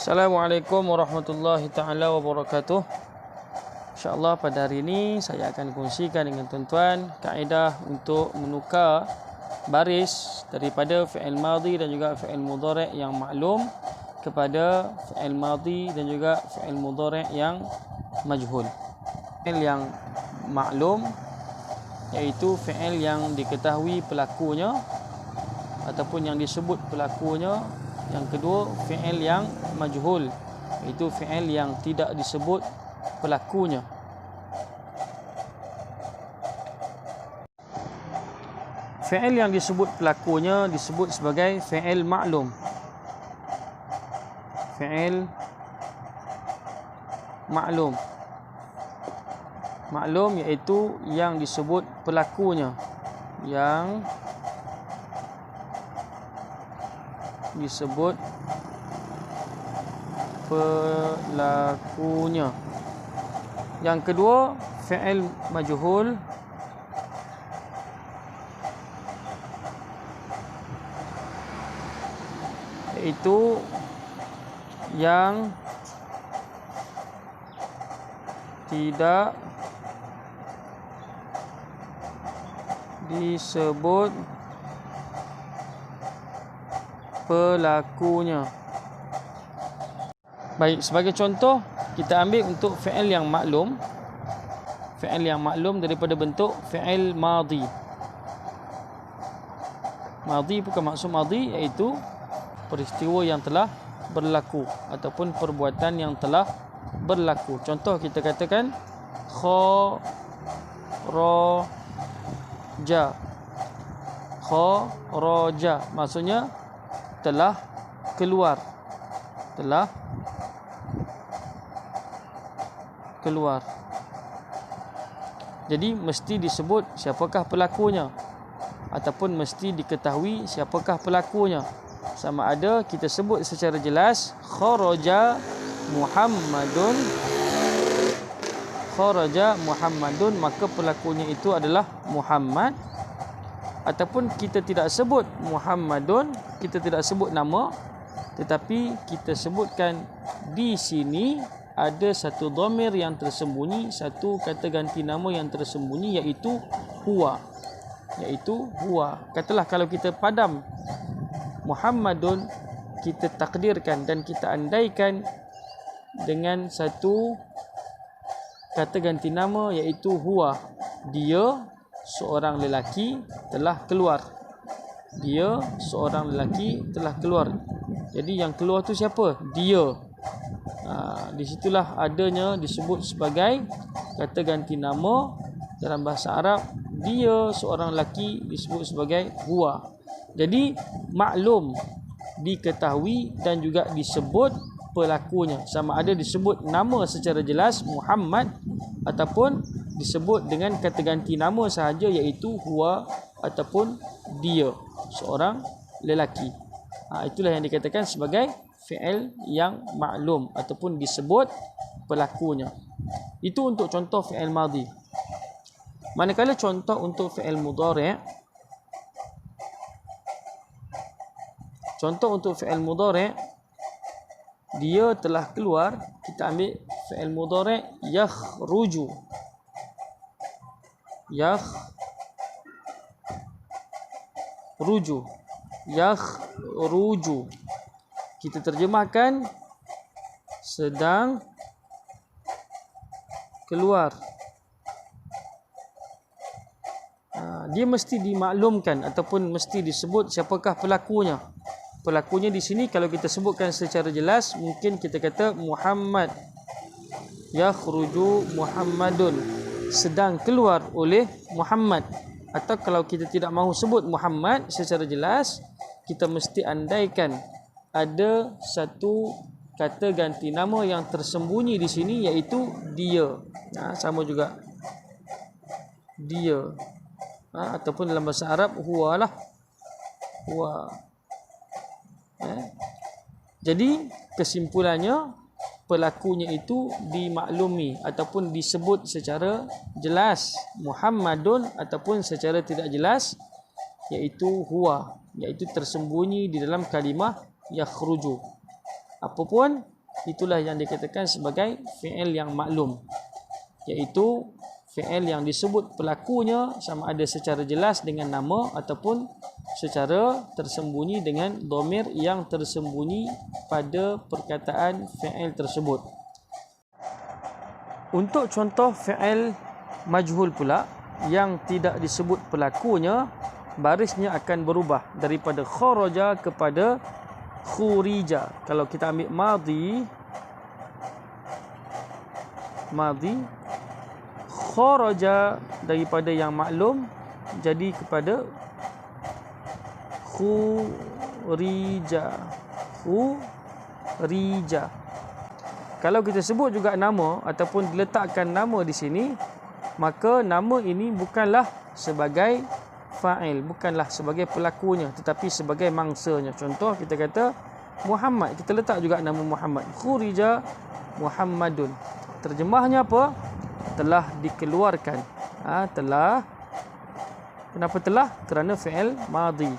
Assalamualaikum warahmatullahi taala wabarakatuh. InsyaAllah pada hari ini saya akan kongsikan dengan tuan-tuan kaedah untuk menukar baris daripada fi'il madhi dan juga fi'il mudhari' yang maklum kepada fi'il madhi dan juga fi'il mudhari' yang majhul. Fi'il yang maklum iaitu fi'il yang diketahui pelakunya ataupun yang disebut pelakunya. Yang kedua, fi'il yang majhul, iaitu fi'il yang tidak disebut pelakunya. Fi'il yang disebut pelakunya disebut sebagai fi'il maklum. Fi'il maklum. Maklum iaitu yang disebut pelakunya. Yang disebut pelakunya. Yang kedua, fi'il majhul iaitu yang tidak disebut pelakunya. Baik, sebagai contoh kita ambil untuk fi'il yang maklum. Fi'il yang maklum daripada bentuk fi'il madhi. Madhi bukan maksud madhi iaitu peristiwa yang telah berlaku ataupun perbuatan yang telah berlaku. Contoh kita katakan kharaja. Kharaja maksudnya telah keluar. Telah keluar. Jadi mesti disebut siapakah pelakunya ataupun mesti diketahui siapakah pelakunya. Sama ada kita sebut secara jelas kharaja Muhammadun. Kharaja Muhammadun, maka pelakunya itu adalah Muhammad. Ataupun kita tidak sebut Muhammadun, kita tidak sebut nama, tetapi kita sebutkan di sini ada satu dhamir yang tersembunyi, satu kata ganti nama yang tersembunyi, iaitu huwa. Iaitu huwa. Katalah kalau kita padam Muhammadun, kita takdirkan dan kita andaikan dengan satu kata ganti nama, iaitu huwa. Dia seorang lelaki telah keluar. Dia seorang lelaki telah keluar. Jadi yang keluar tu siapa? Dia. Di situlah adanya disebut sebagai kata ganti nama dalam bahasa Arab. Dia seorang lelaki disebut sebagai huwa. Jadi maklum, diketahui dan juga disebut pelakunya. Sama ada disebut nama secara jelas Muhammad ataupun disebut dengan kata ganti nama sahaja, iaitu huwa ataupun dia seorang lelaki. Itulah yang dikatakan sebagai fi'il yang maklum ataupun disebut pelakunya. Itu untuk contoh fi'il madhi. Manakala contoh untuk fi'il mudhari'. Contoh untuk fi'il mudhari', dia telah keluar, kita ambil fi'il mudhari' yakhruju. Yakhruju. Yakhruju. Kita terjemahkan sedang keluar. Dia mesti dimaklumkan ataupun mesti disebut siapakah pelakunya. Pelakunya di sini kalau kita sebutkan secara jelas, mungkin kita kata Muhammad. Yakhruju Muhammadun, sedang keluar oleh Muhammad. Atau kalau kita tidak mahu sebut Muhammad secara jelas, kita mesti andaikan ada satu kata ganti nama yang tersembunyi di sini, iaitu dia. Sama juga dia. Ataupun dalam bahasa Arab huwa lah. Huwa. Jadi kesimpulannya, pelakunya itu dimaklumi ataupun disebut secara jelas Muhammadun, ataupun secara tidak jelas iaitu huwa, iaitu tersembunyi di dalam kalimah yakhruju. Apapun itulah yang dikatakan sebagai fi'il yang maklum, iaitu fi'il yang disebut pelakunya sama ada secara jelas dengan nama ataupun secara tersembunyi dengan dhamir yang tersembunyi pada perkataan fi'il tersebut. Untuk contoh fi'il majhul pula yang tidak disebut pelakunya, barisnya akan berubah daripada kharaja kepada khurija. Kalau kita ambil madhi, kharaja daripada yang maklum jadi kepada khurija. Kalau kita sebut juga nama ataupun diletakkan nama di sini, maka nama ini bukanlah sebagai fa'il, bukanlah sebagai pelakunya, tetapi sebagai mangsanya. Contoh kita kata Muhammad, kita letak juga nama Muhammad. Khurija Muhammadun. Terjemahnya apa? Telah dikeluarkan. Telah. Kenapa telah? Kerana fi'il madhi.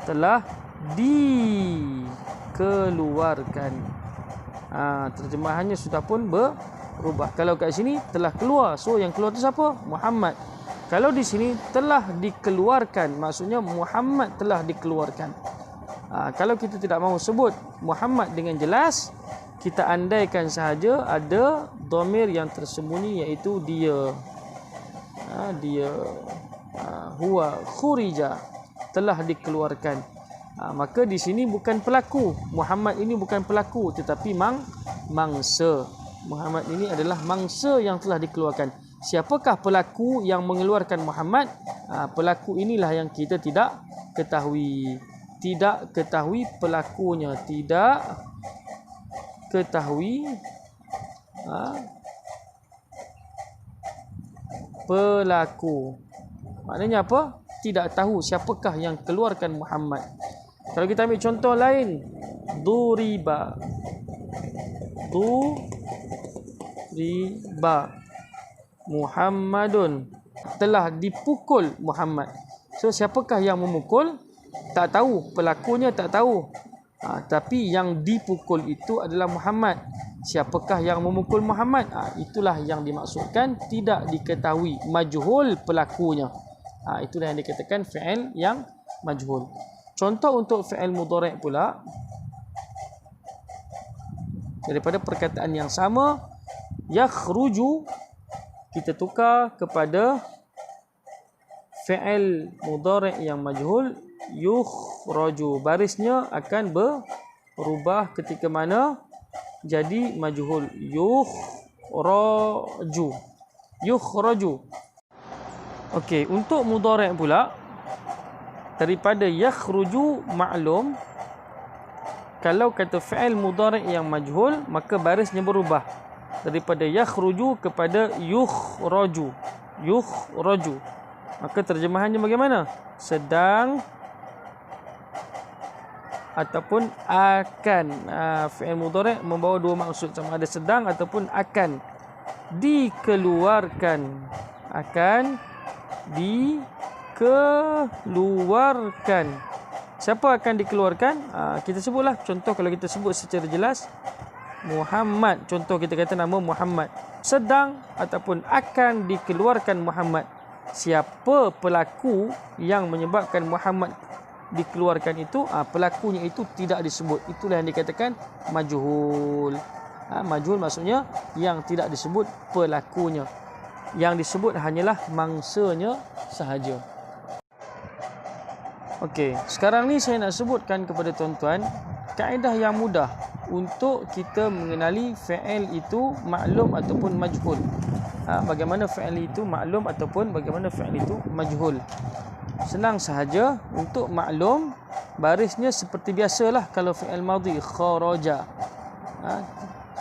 Telah dikeluarkan. Terjemahannya sudah pun berubah. Kalau kat sini telah keluar, so yang keluar tu siapa? Muhammad. Kalau di sini telah dikeluarkan, maksudnya Muhammad telah dikeluarkan. Kalau kita tidak mahu sebut Muhammad dengan jelas, kita andaikan sahaja ada dhamir yang tersembunyi, iaitu dia. Huwa khurija, telah dikeluarkan. Maka di sini bukan pelaku. Muhammad ini bukan pelaku, tetapi mangsa. Muhammad ini adalah mangsa yang telah dikeluarkan. Siapakah pelaku yang mengeluarkan Muhammad? Pelaku inilah yang kita tidak ketahui. Tidak ketahui pelakunya. Tidak ketahui pelaku. Maknanya apa? Tidak tahu siapakah yang keluarkan Muhammad. Kalau kita ambil contoh lain, duriba. Muhammadun, telah dipukul Muhammad. So siapakah yang memukul? Tak tahu, pelakunya tak tahu. Tapi yang dipukul itu adalah Muhammad. Siapakah yang memukul Muhammad? Itulah yang dimaksudkan tidak diketahui, majhul pelakunya. Itulah yang dikatakan fi'il yang majhul. Contoh untuk fi'il mudhari' pula, daripada perkataan yang sama, yakhruju, kita tukar kepada fi'il mudhari' yang majhul, yukhraju. Barisnya akan berubah ketika mana jadi majhul. Yukhraju. Okey, untuk mudhari' pula, daripada yakhruju maklum, kalau kata fi'il mudhari' yang majhul, maka barisnya berubah daripada yakhruju kepada yukhraju. Maka terjemahannya bagaimana? Sedang ataupun akan. Fi'il mudhari' membawa dua maksud, sama ada sedang ataupun akan. Dikeluarkan. Akan dikeluarkan. Siapa akan dikeluarkan? Kita sebutlah. Contoh kalau kita sebut secara jelas, Muhammad. Contoh kita kata nama Muhammad. Sedang ataupun akan dikeluarkan Muhammad. Siapa pelaku yang menyebabkan Muhammad dikeluarkan itu? Pelakunya itu tidak disebut. Itulah yang dikatakan majhul. Majhul maksudnya yang tidak disebut pelakunya. Yang disebut hanyalah mangsanya sahaja. Okey, sekarang ni saya nak sebutkan kepada tuan-tuan kaedah yang mudah untuk kita mengenali fi'il itu maklum ataupun majhul. Bagaimana fi'il itu maklum ataupun bagaimana fi'il itu majhul. Senang sahaja. Untuk maklum, barisnya seperti biasalah. Kalau fi'il madhi, kharaja.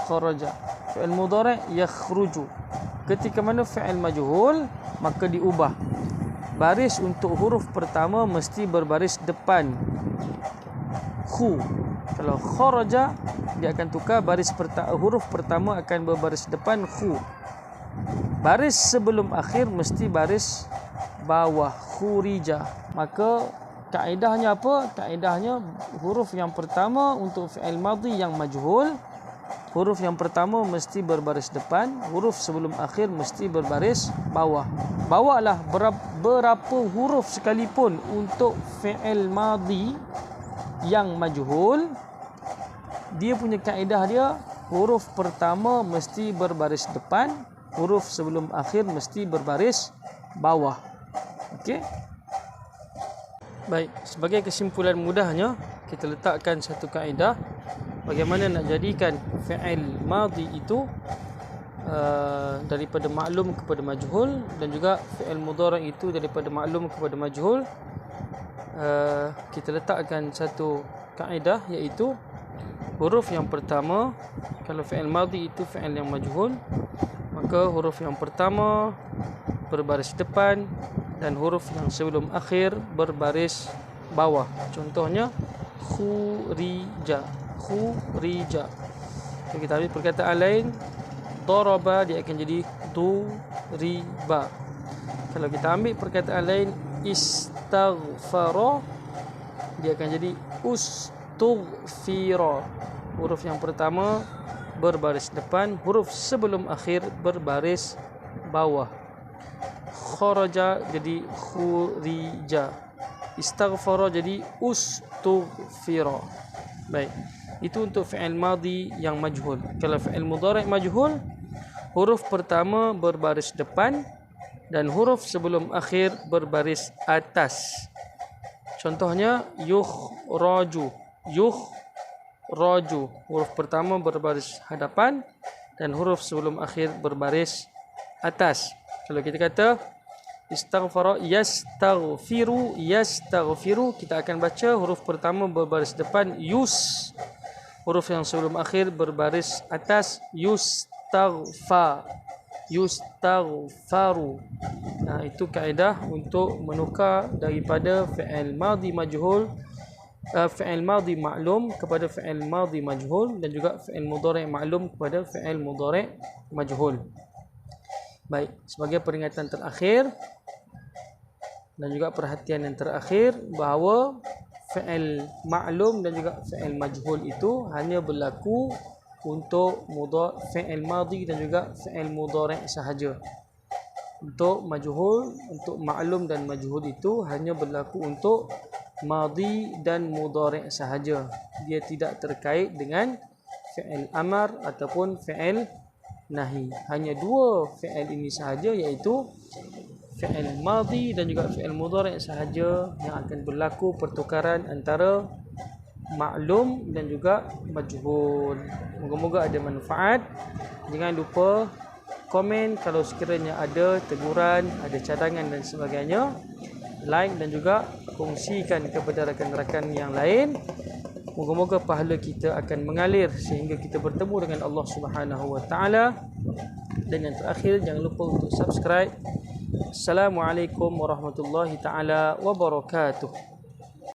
Kharaja. Fi'il mudhari' yakhruju. Ketika mana fi'il majhul, maka diubah. Baris untuk huruf pertama mesti berbaris depan. Khu. Kalau kharaja, dia akan tukar baris huruf pertama akan berbaris depan khu. Baris sebelum akhir mesti baris bawah, khurija. Maka kaedahnya apa? Kaedahnya huruf yang pertama untuk fi'il madhi yang majhul huruf yang pertama mesti berbaris depan, huruf sebelum akhir mesti berbaris bawah. Bawalah berapa huruf sekalipun untuk fi'il madhi yang majhul, dia punya kaedah dia, huruf pertama mesti berbaris depan, huruf sebelum akhir mesti berbaris bawah. Okey. Baik, sebagai kesimpulan mudahnya, kita letakkan satu kaedah bagaimana nak jadikan fi'il madhi itu daripada maklum kepada majhul, dan juga fi'il mudhari' itu daripada maklum kepada majhul. Kita letakkan satu kaedah, iaitu huruf yang pertama, kalau fi'il madhi itu fi'il yang majhul, maka huruf yang pertama berbaris depan dan huruf yang sebelum akhir berbaris bawah. Contohnya khurija, khurija. Kita ambil perkataan lain, daraba, dia akan jadi duriba. Kalau kita ambil perkataan lain, istaghfara, dia akan jadi ustughfira. Huruf yang pertama berbaris depan, huruf sebelum akhir berbaris bawah. Kharaja jadi khurija, istaghfara jadi ustughfira. Baik, itu untuk fi'il madhi yang majhul. Kalau fi'il mudhari' majhul, huruf pertama berbaris depan dan huruf sebelum akhir berbaris atas. Contohnya yukhraju, yukhraju, huruf pertama berbaris hadapan dan huruf sebelum akhir berbaris atas. Kalau kita kata istaghfara, yastaghfiru, yastaghfiru, kita akan baca huruf pertama berbaris depan yus, huruf yang sebelum akhir berbaris atas yustaghfa, yustaghfaru. Nah, itu kaedah untuk menukar daripada fi'il madhi majhul, fi'il madhi maklum kepada fi'il madhi majhul, dan juga fi'il mudhari' maklum kepada fi'il mudhari' majhul. Baik, sebagai peringatan terakhir dan juga perhatian yang terakhir, bahawa fi'il maklum dan juga fi'il majhul itu hanya berlaku untuk fi'il madhi dan juga fi'il mudhari' sahaja. Untuk majhul, untuk maklum dan majhul itu hanya berlaku untuk madhi dan mudhari' sahaja. Dia tidak terkait dengan fi'il amar ataupun fi'il nahi. Hanya dua fi'il ini sahaja, iaitu fi'il madhi dan juga fi'il mudhari' sahaja yang akan berlaku pertukaran antara maklum dan juga majhul. Moga-moga ada manfaat. Jangan lupa komen kalau sekiranya ada teguran, ada cadangan dan sebagainya. Like dan juga kongsikan kepada rakan-rakan yang lain. Moga-moga pahala kita akan mengalir sehingga kita bertemu dengan Allah Subhanahu wa taala. Dan yang terakhir, jangan lupa untuk subscribe. Assalamualaikum warahmatullahi taala wabarakatuh.